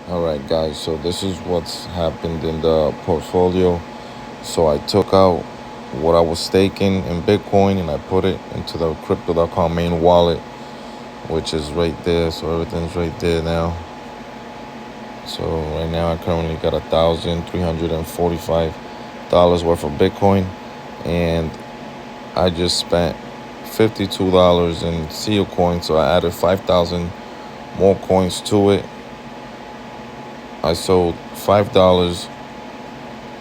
All right, guys, so this is what's happened in the portfolio. So I took out what I was staking in Bitcoin and I put it into the crypto.com main wallet, which is right there. So everything's right there now. So right now I currently got $1,345 worth of Bitcoin, and I just spent $52 in seal coins. So I added 5,000 more coins to it. I sold $5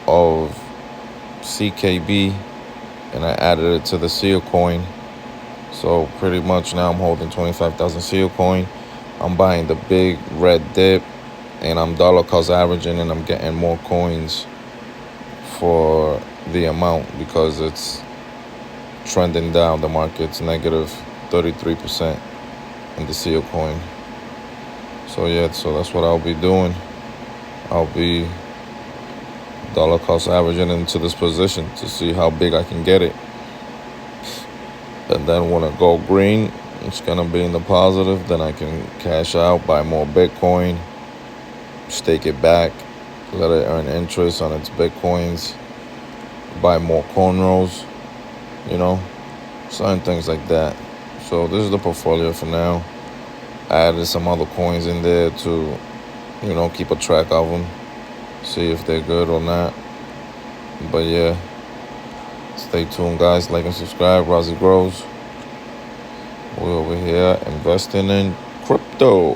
of CKB and I added it to the seal coin. So pretty much now I'm holding 25,000 seal coin. I'm buying the big red dip and I'm dollar cost averaging, and I'm getting more coins for the amount because it's trending down. The market's negative 33% in the seal coin. So yeah, so that's what I'll be doing. I'll be dollar cost averaging into this position to see how big I can get it. And then when it go green, it's gonna be in the positive. Then I can cash out, buy more Bitcoin, stake it back, let it earn interest on its Bitcoins, buy more cornrows, certain things like that. So this is the portfolio for now. I added some other coins in there to, keep a track of them, see if they're good or not. But yeah, stay tuned, guys. Like and subscribe. Rosie Grows. We're over here investing in crypto.